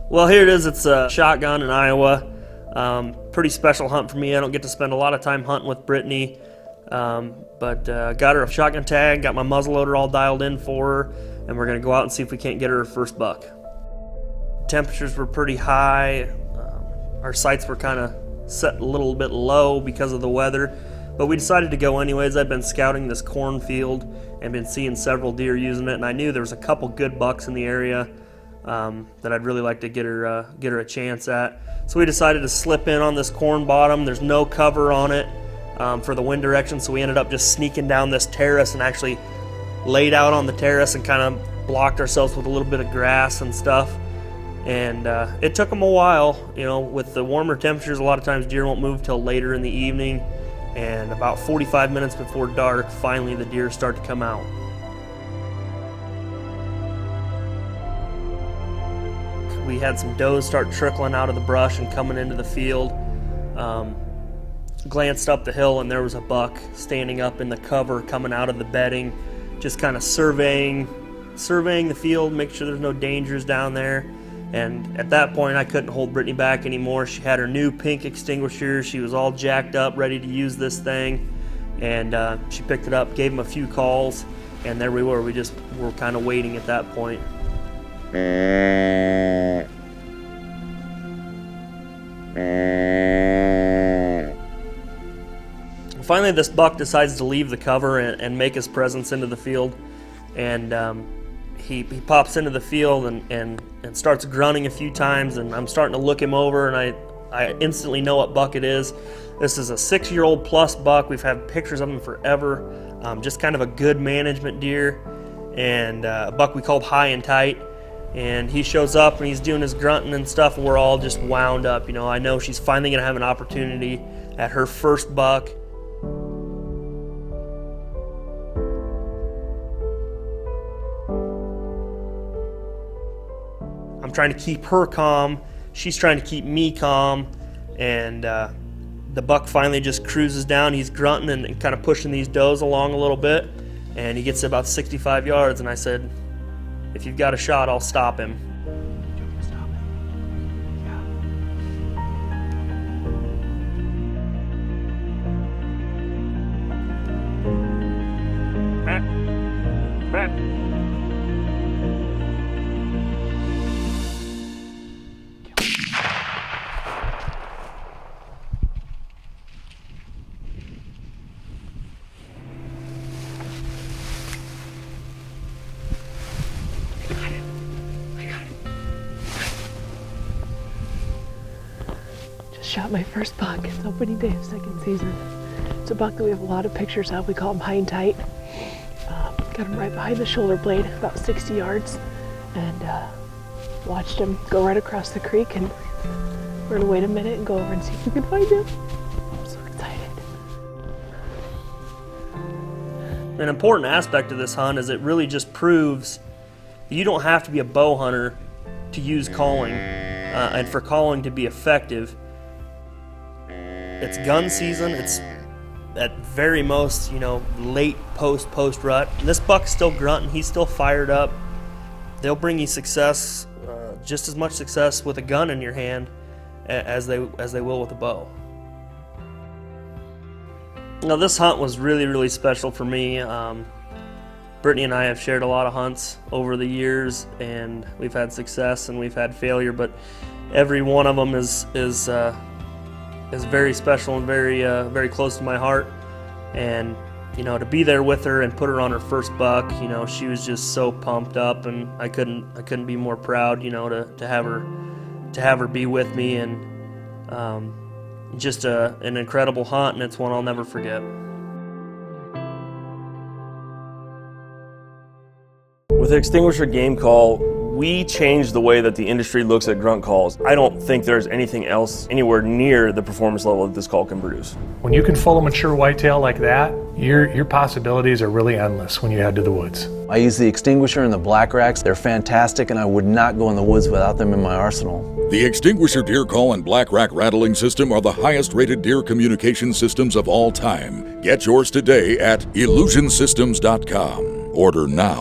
Well, here it is. It's a shotgun in Iowa. Pretty special hunt for me. I don't get to spend a lot of time hunting with Brittany, but got her a shotgun tag, got my muzzleloader all dialed in for her, and we're going to go out and see if we can't get her first buck. Temperatures were pretty high. Our sights were kind of set a little bit low because of the weather, but we decided to go anyways. I've been scouting this cornfield and been seeing several deer using it, and I knew there was a couple good bucks in the area that I'd really like to get her a chance at. So we decided to slip in on this corn bottom. There's no cover on it for the wind direction, so we ended up just sneaking down this terrace and actually laid out on the terrace and kind of blocked ourselves with a little bit of grass and stuff. And it took them a while. With the warmer temperatures, a lot of times deer won't move till later in the evening, and about 45 minutes before dark, finally the deer start to come out. We had some does start trickling out of the brush and coming into the field. Glanced up the hill and there was a buck standing up in the cover coming out of the bedding, just kind of surveying the field, make sure there's no dangers down there. And at that point I couldn't hold Brittany back anymore. She had her new pink extinguisher. She was all jacked up, ready to use this thing. And she picked it up, gave him a few calls, and there we were. We just were kind of waiting at that point. Finally, this buck decides to leave the cover and make his presence into the field, and he pops into the field and starts grunting a few times, and I'm starting to look him over, and I instantly know what buck it is. This is a 6-year-old plus buck. We've had pictures of him forever. Just kind of a good management deer, and a buck we called High and Tight. And he shows up and he's doing his grunting and stuff, and we're all just wound up. I know she's finally gonna have an opportunity at her first buck. I'm trying to keep her calm, she's trying to keep me calm, and the buck finally just cruises down. He's grunting and kind of pushing these does along a little bit, and he gets to about 65 yards, and I said, if you've got a shot, I'll stop him. Shot my first buck. It's opening day of second season. It's a buck that we have a lot of pictures of. We call him High and Tight. Got him right behind the shoulder blade, about 60 yards, and watched him go right across the creek, and we're gonna wait a minute and go over and see if we can find him. I'm so excited. An important aspect of this hunt is it really just proves that you don't have to be a bow hunter to use calling, and for calling to be effective. It's gun season. It's at very most, late post rut. This buck's still grunting. He's still fired up. They'll bring you success, just as much success with a gun in your hand as they will with a bow. Now, this hunt was really, really special for me. Brittany and I have shared a lot of hunts over the years, and we've had success and we've had failure, but every one of them is very special and very close to my heart. And to be there with her and put her on her first buck, she was just so pumped up, and I couldn't be more proud, to have her be with me, and just an incredible hunt, and it's one I'll never forget. With Extinguisher Game Call, we changed the way that the industry looks at grunt calls. I don't think there's anything else anywhere near the performance level that this call can produce. When you can full a mature whitetail like that, your possibilities are really endless when you head to the woods. I use the Extinguisher and the Black Racks. They're fantastic, and I would not go in the woods without them in my arsenal. The Extinguisher Deer Call and Black Rack Rattling System are the highest rated deer communication systems of all time. Get yours today at illusionsystems.com. Order now.